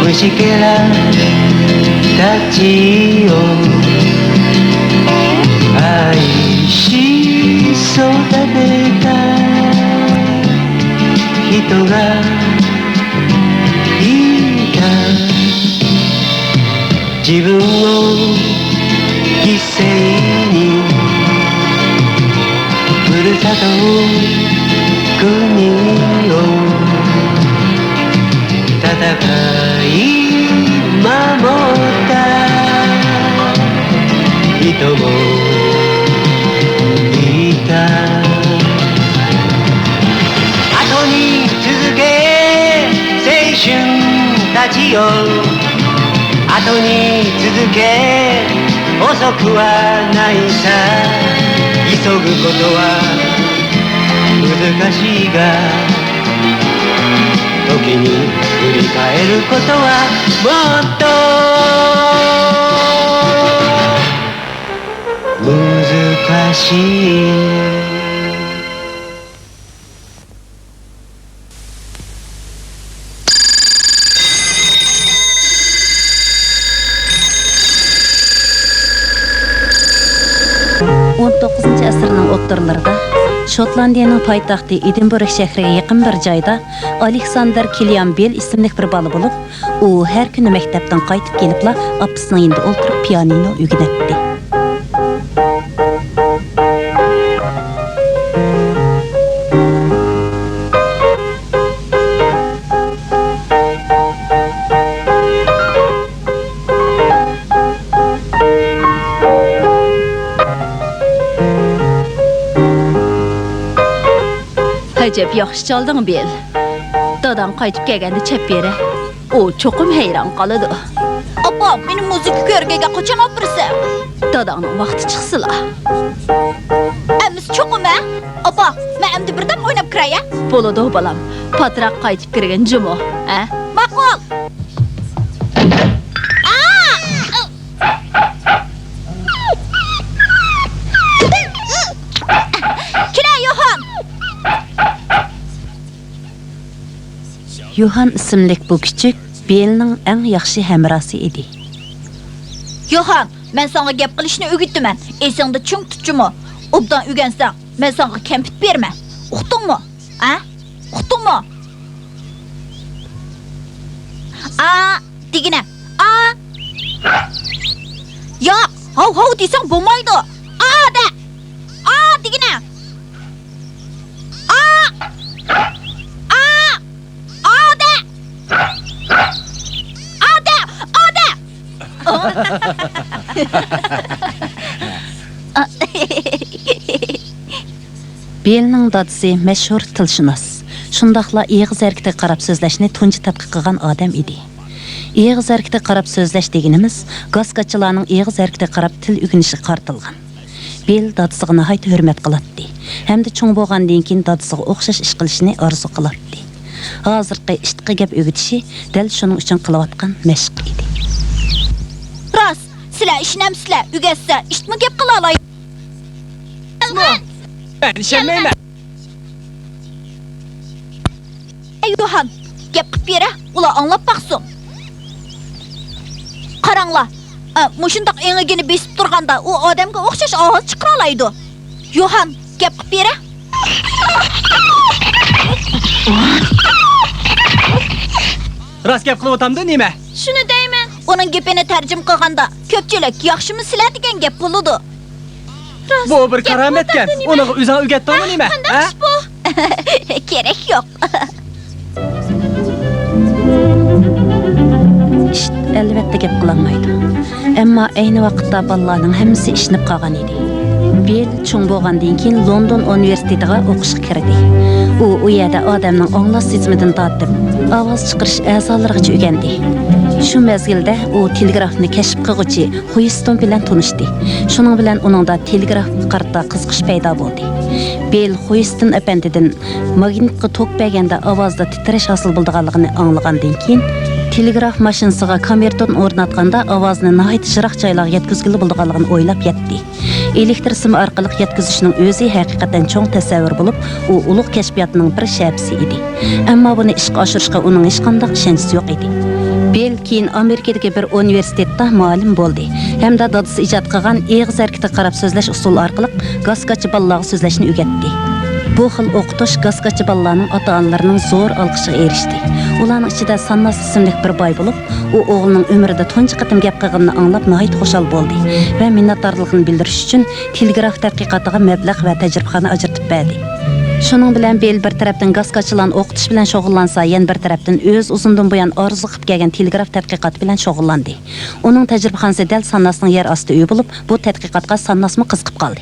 虫けらたちを愛し育てた人がいた。自分を犠牲にふるさと国を戦い守った人もいた。後に続け青春たちよ、後に続け遅くはないさ。急ぐことは難しいが、時に振り返ることはもっと難しい。asrning o'rtalarida Shotlandiyaning poytaxti Edinburg shahriga yaqin bir joyda Alexander Killian Bell ismli bir bola bo'lib, u har kuni maktabdan qaytib kelibla opasining yonida o'tirib pianino o'rganatdi. Acep yaxşı çaldın Bel. Dadan qaytib kelganda chap beri. O çoqum hayran qaladı. Apa, meni müzik körgege qachon olib birsam? Dadanın vaqti chiqsila. Amiz çoqum ha? Apa, men endi birdan o'ynab kiray ya? Bo'ladi balam. Patraq qaytib kirgan jumo, ha? Ma'qul. Johan ismli bu kichik Belning eng yaxshi hamrosi edi. Johan, men sana gap qilishni o'rgatdim. Esingda chung tutchimi? Obdan o'rgansang, men sana kampit berman. Uqdingmi? Ha? Uqdingmi? Degina. Yo'q, hav desang bo'lmaydi. Da. Degina. Belning dadisi mashhur tilshunos. Shundaqla eg'iz harakatiga qarab so'zlashni tunji tadqiq qilgan odam edi. Eg'iz harakatiga qarab so'zlash deganimiz gaskatchilarning eg'iz harakatiga qarab til o'rganishi qartilgan. Bel dadisiga nihoyat hurmat qiladi. Hamda cho'ng bo'lgandan keyin dadisiga o'xshash ish qilishni orzu qiladi. Hozirgi ishqi gap o'rgatishi dal shuning uchun qilayotgan mashq edi. Rost, sizlar ishnamsizlar, o'rgatsa, ishmi gap qila olay. Ben ishonmayman. Johan, gap qilib bera, ular anglab baqsin. Qaranglar, mushundaq engigini besib turganda u odamga o'xshash ovoz chiqara oladi. Johan, gap qilib bera. Rost gap qilib o'tamdi, nima? Shuni deyman. Uning gapini tarjim qilganda ko'pchilik yaxshimi sizlar degan gap bo'ladi. Bu bir karametkan. Uni o'zing o'rgatdingmi, nima? Ha? Bu? Kerak yo'q. Albatta gap qilolmaydi. Ammo ayni vaqtda bolalarning hammasi ishinib qolgan edi. Bel cho'ng bo'lgandan keyin London universitetiga o'qishga kirdi. U yerda odamning anglash sezimidan tortib, ovoz chiqarish a'zolarigacha o'rgandi. Shu mezgilda u telegrafni kashf qilguvchi Huyston bilan tanishdi. Shuning bilan uningda telegraf qarta qiziqish paydo bo'ldi. Bel Huyston apandidan magnitga tok berganda ovozda titrash hosil bo'lganligini anglagandan keyin telegraf mashinasiga kamerton o'rnatganda ovozni nihoyat yiroq joylarga yetkazgili bo'lganligini o'ylab yetdi. Elektr sim orqali yetkazishning o'zi haqiqatan cho'ng tasavvur bo'lib, u ulug' kashfiyotning bir shabisi edi. Ammo buni ishga oshirishga uning hech qanday ishonchi yo'q edi. Bel keyin Amerikadagi bir universitetda muallim bo'ldi. Hamda dadisi ijod qilgan eg'iz harakatiga qarab so'zlash usuli orqali gaskachi bolalarga so'zlashni o'rgatdi. Bu xil o'qitish gaskachi bolalarning ota-onalarining zo'r olqishiga erishdi. Ularning ichida Sannas ismli bir boy bo'lib, u o'g'lining umrida tunji qatim gap qilganini anglab nihoyat xushal bo'ldi va minnatdorligini bildirish uchun telegraf tadqiqotiga mablag' va tajribaxona ajratib berdi. Şunun bilan bel bir tarafdan gaskachilarni o'qitish bilan shug'ullansa, yana bir tarafdan o'z uzundan buyon orzu qilib kelgan telegraf tadqiqoti bilan shug'ullandi. Uning tajribaxonasi dal Sannasning yer osti uyi bo'lib, bu tadqiqotga Sannasmi qiziqib qoldi.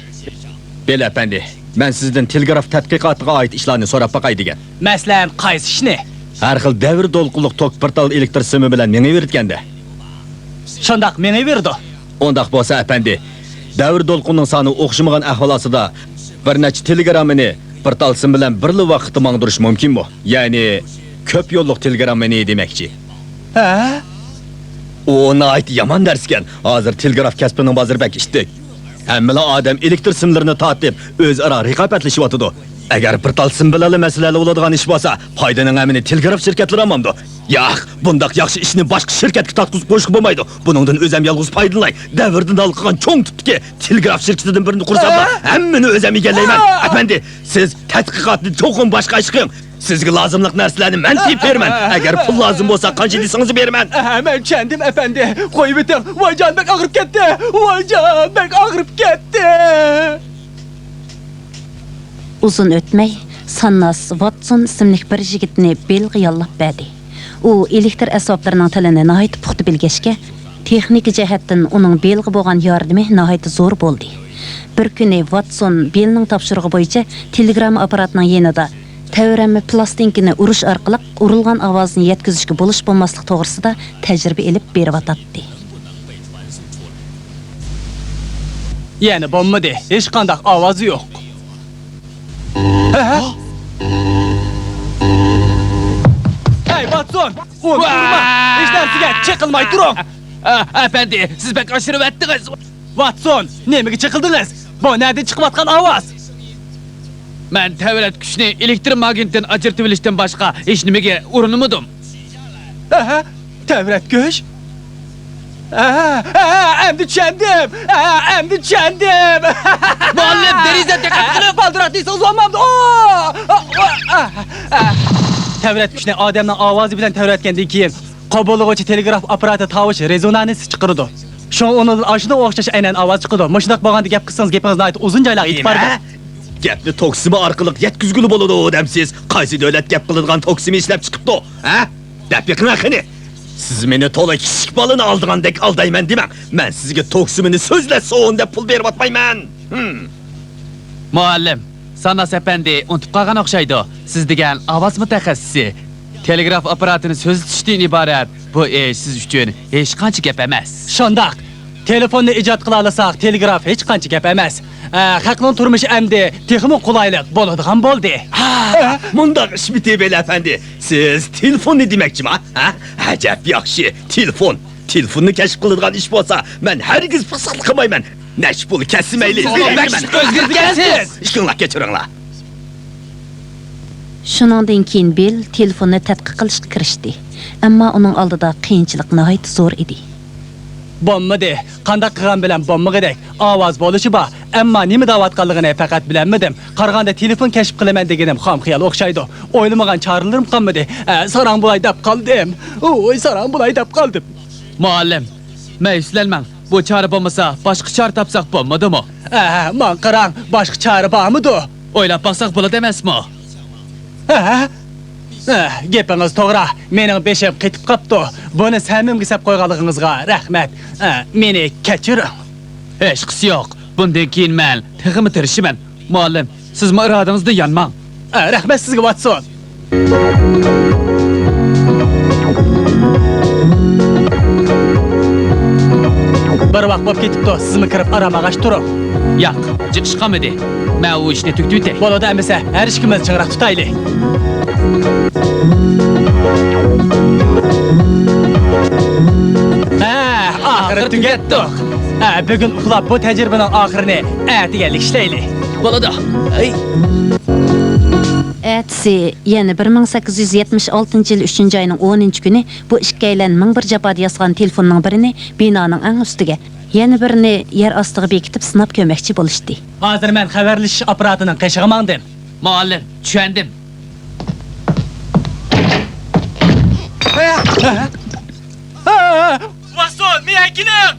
Bel efendi, ben sizden telegraf tadqiqotiga ait işlerini so'rab baqay degan. Masalan, qaysi ishni? Har xil davr to'lqinliq tok portal elektr simi bilan menga veritganda. Shundoq menga berdi. Ondaq bo'lsa efendi, davr to'lqinning soni o'xshamagan ahvolida bir necha telegramini portal sim bilan birli vaqtda mangdirish mumkinmi? Ya'ni ko'p yo'lliq telegramini demakchi. Ha? Ona ait yaman dersken, hazır telegraf kasbining boziribak ishdik. Hamma odam elektr simlarini tatib, o'zaro raqobatlashyapti. Agar portal sim bilan masalalar bo'ladigan ish bo'lsa, foydaning amini telegraf shirkatlari olmamdi. Yo'q, bundaq yaxshi ishni boshqa shirkatga tatqizib qo'yishga bo'lmaydi. Buningdan o'zim yolg'iz foydalanay. Davrdan olqigan cho'ng tutki telegraf shirkatidan birini qursam, hammani o'zim egallayman. Efendi, siz tadqiqotni cho'qin boshqa ish qiling. Sizga lozimliq narsalarni men tiyib berman. Agar pul lozim bo'lsa, qancha desangiz berman. Men kendim efendi. Qo'yib eting. Voyjon bek og'rib ketdi. Voyjon bek og'rib ketdi. Uzun o'tmay, Sannas Watson ismli bir yigitni belga yollab berdi. U elektr asboblarining tilini nihoyat puxta bilgachga, texnik jihatdan uning belga bo'lgan yordami nihoyat zo'r bo'ldi. Bir kuni Watson belning topshirig'i bo'yicha telegram apparatining yanida tavramli plastinkini urish orqali urilgan ovozni yetkazishga bo'lish bo'lmaslik to'g'risida tajriba elib berib-atdi. Ya'ni bo'lmadi. Hech qanday ovozi yo'q. Hey Watson! Urma! Hech narsaga chiqilmay turing. Efendi, siz pek aşırı ettiniz. Watson, nimaga chiqildingiz? Bu nereden chiqayotgan ovoz? Ben tevret güçünü elektromagnetden acırtı bilişten başka hiç nimege urunumudum. Aha, tevret güç. Endi tushundim. Endi tushundim. Muallim derize dikkat qilib Baldiratdingiz uzanmamdi. Tevret güçni odamning ovozi bilan tevretgandan keyin qabullovchi telegraf apparati tovush rezonansi chiqaradi. Shu onun ashuna o'xshash aynan ovoz chiqadi. Mushundoq bo'lganda gap qilsangiz gapingizni aytib uzun joylarga yetib boradi. Gapni toksimi orqali yetkizguli bo'ladi odamsiz. Qaysi davlat gap qiladigan toksimi ishlab chiqibdi? Ha? Deb yiqinaqini. Siz meni to'la kichik balını aldığandek aldayman demang. Men sizga toksimini so'zla so'nda pul berib atmayman. Muallim, Sannas efendi unutib qolgan o'xshaydi. Siz degan ovoz mutaxassisi. Telegraf apparatini so'z tutishdan iborat. Bu ish siz uchun hech qancha gap emas. Shundoq. Telefonni ijod qila olsak, telegraf hech qancha gap emas. Xalqning turmushi endi texnik qulaylik bo'ladigan bo'ldi. Mundaq ish bitibel efendi. Siz telefon ne demekçim ha? Acayip yaxshi, telefon. Telefonni kashf qiladigan ish bo'lsa, men hargiz fursat qilmayman. Nesh pul kesmayli. O'zgargansiz. Ishqilib kechiringlar. Shuningdan keyin Bel telefonni tadqiq qilishga kirishdi. Ammo uning oldida qiyinchilik nihoyat zo'r edi. Bo'lmadi. Qanday qilgan bilan bo'lmagidek. Ovoz bo'lishi bor. Ammo nima da'vatganligini faqat bilmadim. Qaraganda telefon kashf qilaman deganim xom xiyol o'xshaydi. O'ylamagan choralarim qolmadi. Sarang bo'lay deb qoldim. Oy, sarang bo'lay deb qoldim. Muallim, meyuslanmang. Bu çare bo'lmasa, boshqa çare topsak bo'lmadimi? Men qarang, boshqa chora bormidi? O'ylab baqsaq bo'ladi emasmi? Gapingiz to'g'ri. Mening beshim ketib qopti. Buni samimga sap qo'yganligingizga rahmat. Meni kechiring. Hech qisi yo'q. Bundan keyin men texmi tirishiman. Muallim, siz irodangizda yanmang. Rahmat sizga Watson. Bir vaqt bo'lib ketibdi. Sizmi kirib aramag'ash turing. Yo'q, chiqishqamidi. Men u ishni tugditay. Bo'ladi emasa, har ishimiz chig'roq tutaylik. Oxiri tugatdik. Bugun uxlab bu tajribaning oxirini atiga ishlaylik. Bo'ladi. Әтсі, яны 1876 yıl 3. ayının 10. günü bu işkəylen 1001 japada yazған telefonның birini binanın ən üstüge, яны birini yer astığı bekitip sınap köməkçi boluşdu. Hazır mən xəbərləşiş aparatının qəşığı mandım. Muallim, düşendim. Vason, miyakinim!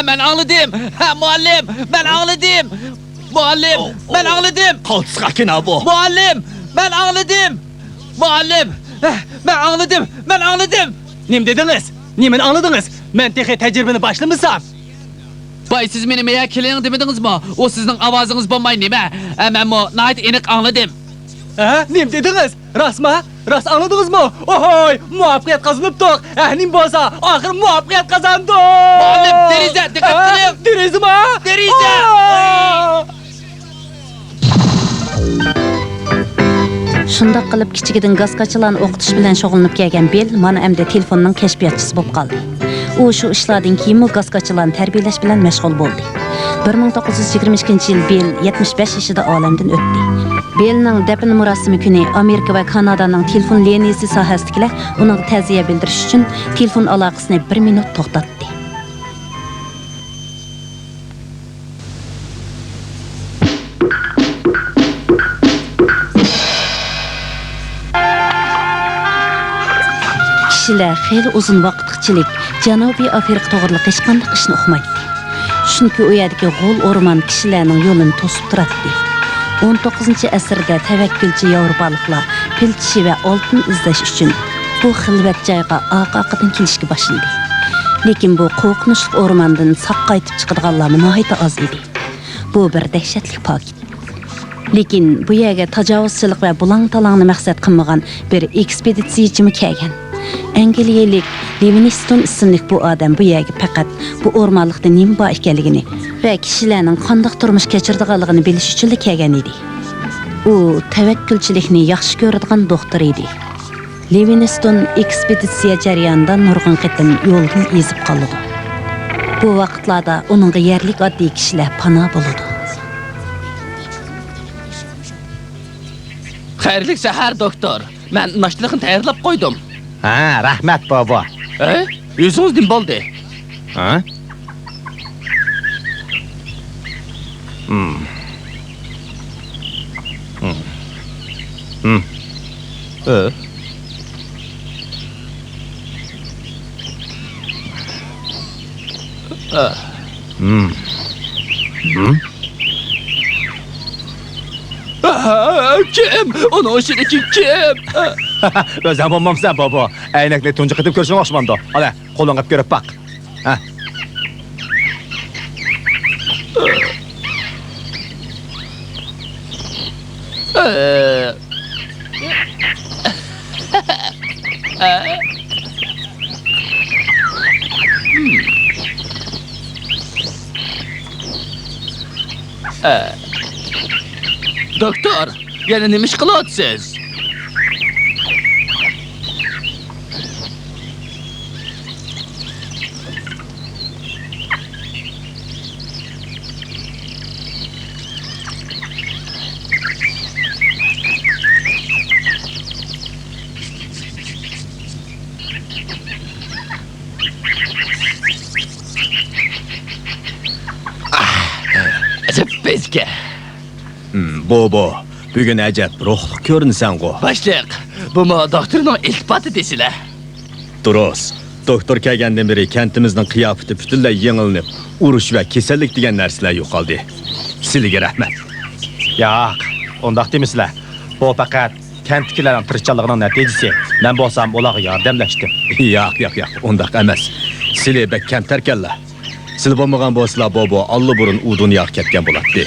Ben ağladım. Muallim, ben ağladım. Muallim, ben ağladım. Qalsıqakin bu. Muallim, ben ağladım. Muallim, ben ağladım. Ben ağladım. Nim dediniz? Nimin anladınız? Mən texi təcrübəni başlamışsam. Bay siz beni miyakilim demediniz mi? O sizin avazınız bombayı nime? Ben bu nait enik ağladım. Nim dediniz? Rasma? Ras anladınız mı? Ohoy, muvaffaqiyat kazanıptık. Nim bolsa, ahir muvaffaqiyat kazandık. Muallim, derize, dikkat edin. Derize mi? Derize. Şundaq qılıp kichigidin gaz qaçılan oqutish bilan şoğullanıp kelgan Bel mana emde telefonning kashfiyatchisi bo'lib qoldi. U shu ishlardan keyin gaz qaçılan tarbiyalash bilan mashg'ul bo'ldi. 1922 yıl Bel 75 yaşında olamdan o'tdi. Belning dafn murosimi kuni Amerika va Kanadaning telefon liniyasi sohasidagilar uning ta'ziya bildirish uchun telefon aloqasini 1 minut to'xtatdi. Kişiler xeyli uzun vaqtgachilik Janubiy Afrika to'g'riliq hech qanday ishni o'qimaydi. Chunki u yerdagi g'o'l o'rmon kishilarning yo'lini to'sib turadi. 19 asrda tavakkülçi Yevropalıqlar fil tishi va oltin izlash uchun bu xilvat joyga oqoqadan kelishga boshladi. Lekin bu qo'rqinchli o'rmondan saq qaytib chiqadiganlar nihoyatda oz edi. Bu bir dahshatli paket. Lekin bu yerga tajovuzchilik va bulang-talangni maqsad qilmagan bir ekspeditsiyachi kelgan. Angliyalik Livingstone ismli bu odam bu yerga faqat bu o'rmonlikda nima bor ekanligini va kishilarning qanday turmush kechirdiganligini bilish uchun kelgan edi. U tavakkülchilikni yaxshi ko'radigan doktor edi. Livingstone ekspeditsiya jarayonida nurg'un qitim yo'ldan ezib qoldi. Bu vaqtlarda uningga yerlik oddiy kishilar panoh bo'ldi. Xayrlik sahar doktor. Ben naştılıkını tayarlap koydum. Ha, rahmat baba. Yüzünüz dim boldu. Ha? Kim? Onu o şeydeki kim? Özən olmamsan baba. Əynəkli tuncu qıtıb görüşün oxşamamdı. Hadi, qolun qıp görüb bak. Ha. Doktor, yani nemiş kılatsız? Bezge. Baba, bugün əcəb ruhluq görünsən qo. Başlayaq. Bu mu doktorun iltifatı desile? Duruz. Doktor kəlgəndən beri kentimizin qiyafəti bütünlüy yenilinib, uruş və kesellik digən nərsələr yoxaldı. Silige rəhmət. Yoq, ondaq demisizlər. Bu faqat kentkilərin tırışçılığının nəticəsi. Mən bolsam olağa yardımlaşdım. Yox, ondaq emas. Sili bək kəntərkəllər. Sil bolmagan bolsalar baba allı burun udun yağ ketken bulatdı.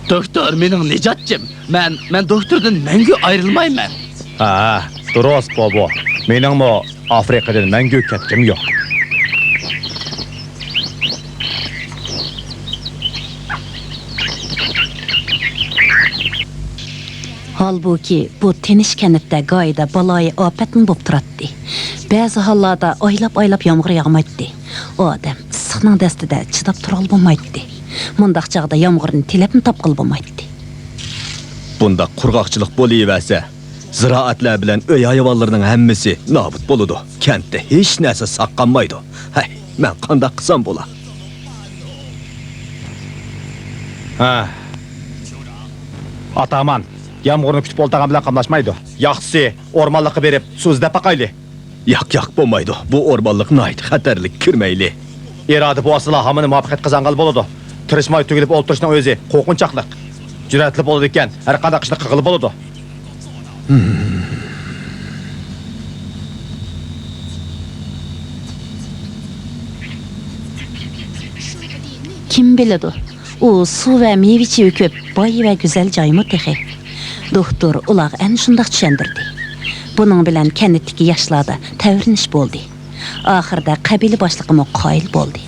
Doktor mening Necatcım. Ben doktordan məngü ayrılmayman. Ha, durus baba. Mening mo Afrikadan məngü ketkim yox. Halbuki bu teniş kənitdə qayda balayı afətni bo'lib turadi. Bəzi hallarda aylab yağmur yağmaydı. Odam issiqning dastida chidab tura olmaydi. Mundaq chaqda yomg'irni tilabni topqil bo'lmaydi. Bunda qurg'oqchilik bo'laversa, ziroatlar bilan uy hayvonlarining hammasi nobud bo'ladi. Kentda hech narsa saqlanmaydi. Hay, men qanday qilsam bo'la? Ha. Ataman, yağmurni kutib oltagan bilan qamlashmaydi. Yaxshisi, o'rmonlikqa berib, suv izlab baqayli. Yo'q, bo'lmaydi. Bu o'rmonlik nayt xatarlik kirmayli. Irodi bu asla hamını muvaffaqiyat qozongan bo'ladi. Tirishmay tugilib o'ltirishning o'zi qo'rqinchaqlik. Jur'atli bo'ladi ekan, har qanday ishni qilib bo'ladi. Kim biladi? U suv va meyvechi ko'p, boy va go'zal joymi texi. Doktor ular en shundoq tushundirdi. Buning bilan kanitdagi yoshlarda tavrinish bo'ldi. Oxirida qabila boshlig'i qoyil bo'ldi.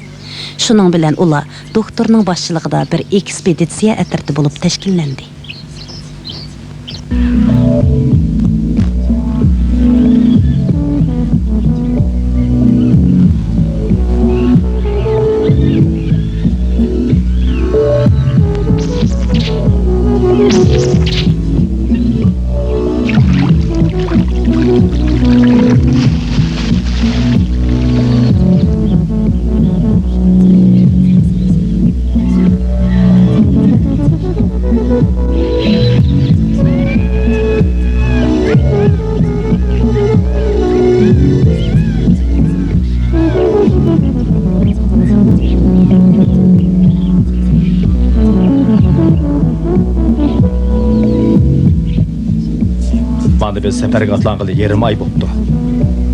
Shuning bilan ular doktorning boshchiligida bir ekspeditsiya atirti bo'lib tashkillandi. Biz seferge atlanğılı 20 ay boptu.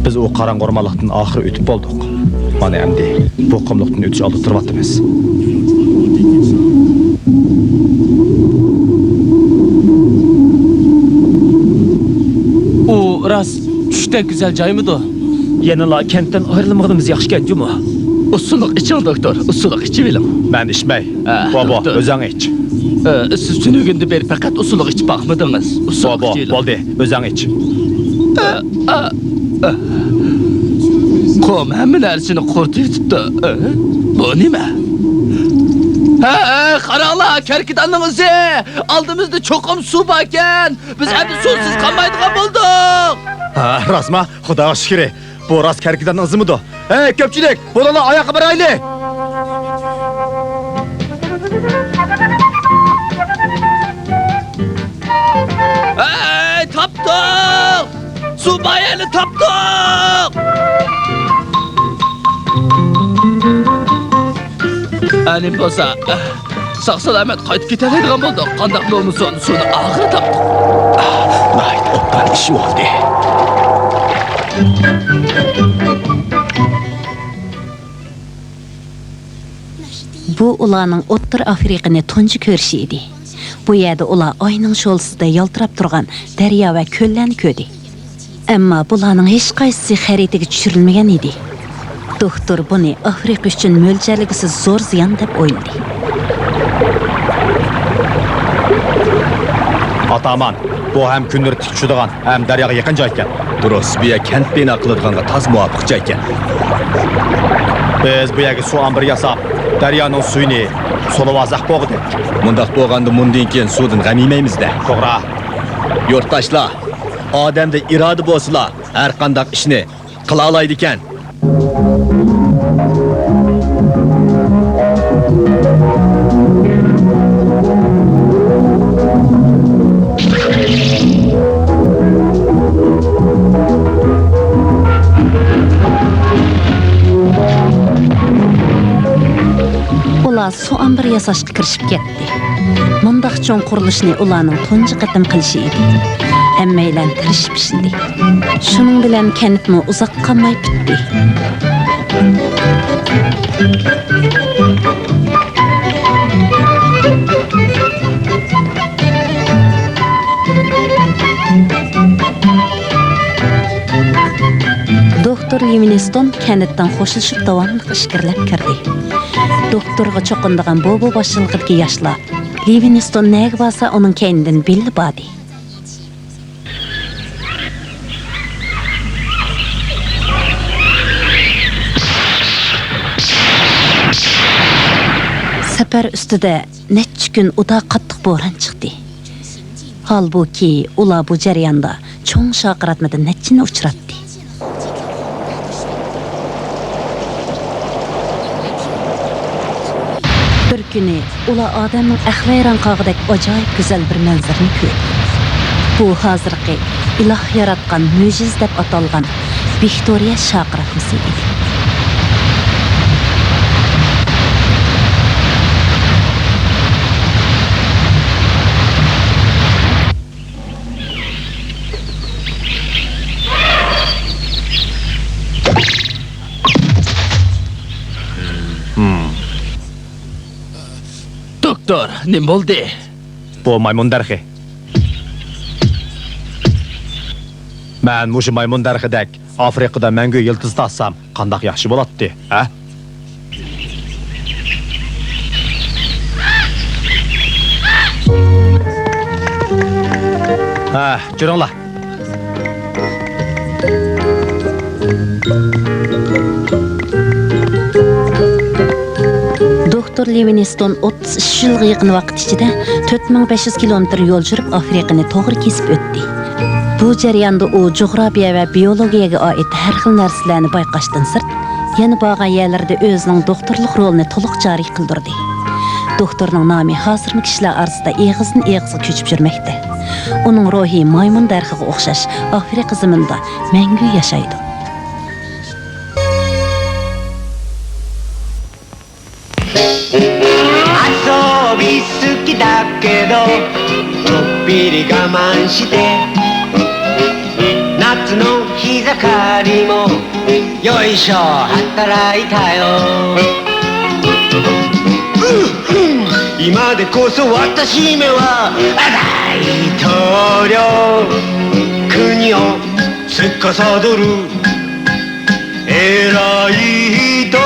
Biz o qarang ormanlıqdan ahir ötüp olduk. Mana endi bu qumluqdan ötüş alıp turvatımız. O rast düşte güzel joy mıydı? Yanıla kentten ayrılmadığımız yaxşı kent mu? Usuluk için doktor, usuluk içi bilim. Ben içmey. Baba, Baba, özün iç. Siz tünügünde bir fakat usuluk içi bakmadınız. Usuluk Baba, içi boldi, özün iç. Kom hemen ersini kurtayıp tuttu. Bu ne mi? Qarala, kerkidanınızı! Aldığımızda çokum su bakken! Biz hep susuz kalmaydığa bulduk! Ha, rasma, Xudoga şükür. Bu rast kerkidan ızımıdı. Hey, köpçülük, bolana ayağa baraylı. Hey, taptık! Su bayağını taptık! Alim bolsa, sağ salamet qaytib keteleydigan boldik. Qandaq olmasa suni axir tapdık. Nayt, otdan ishi oldu. Bu ularning O'rta Afrikani tunji ko'rishi edi. Bu yerda ular oyning sho'lsida yaltirab turgan daryo va ko'llarni ko'rdi. Ammo bularning hech qaysisi xaritaga tushirilmagan edi. Doktor buni Afrika uchun mo'ljalligisiz zo'r ziyon deb o'yladi. Ataman, bu hem kunlar tikşuduğan, hem deryaga yakın joy ekan. Durus, bu yer kent bina qiladiganға taz muvofiq joy ekan. Biz bu yerga suv ambir yasab, daryoning suyini solivazaq bo'g'dik. Mundaq bo'lganda mundan keyin suvdan g'am yemaymiz-da. To'g'ri. Yurtdoshlar, odamda iroda bo'lsa, har qanday ishni qila oladi ekan. Ular suv ambir yasashga kirishib ketdi. Mundaq cho'ng qurilishni ularning tunji qatim qilishi edi. Hammaylar tirishib ishdi. Shuning bilan kentmi uzoq qolmay bitdi. Doktor Livingstone kentdan qo'shilishib davomli ishkirlab kirdi. Doktorga cho'qindigan bobo boshchiligidagi yoshlar Livingstone nega bo'lsa uning keynidan bilib bordi. safar ustida necha kun uda qattiq bo'ron chiqdi. Halbuki ular bu jarayonda cho'ng shoqiratmadan nechini uchratdi. Bir kuni ular odamning ahvayron qog'idek ajoyib go'zal bir manzarani ko'rdi. Bu hozirgi iloh yaratgan mo'jiz deb atalgan Viktoriya shoqiratmasi edi. Doktor, nima bo'ldi? Bu maymun darxi. Men mushu maymun darxidek Afrikada mangu yıldız tassam qandaq yaxshi bo'lardi, ha? Ha, juringlar. Doktor Livingston 33 yılga yaqin vaqt ichida 4500 kilometr yo'l yurib Afrikani to'g'ri kesib o'tdi. Bu jarayonda u jo'g'rofiya va biologiyaga oid har xil narsalarni bayqashdan sirt, yana bo'lgan yerlarda o'zining doktorlik rolini to'liq joriy qildirdi. Doktorning nomi hozirgi kishilar orasida eg'izdan eg'izga ko'chib yurmoqda. Uning ruhi maymun darxiga o'xshash Afrika zaminida mangu yashaydi.遊び好きだけどちょっぴり我慢して夏の日盛りもよいしょ働いたよ今でこそ私めは大統領国を司る偉い人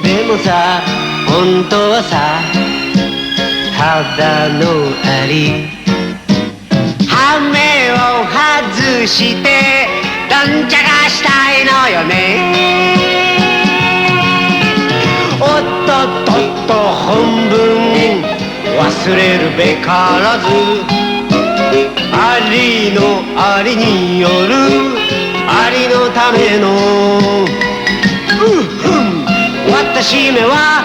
でもさ本当はさただのアリ羽目を外してどんちゃかしたいのよねおっとっとっと本文忘れるべからずありのありによるありのための私めは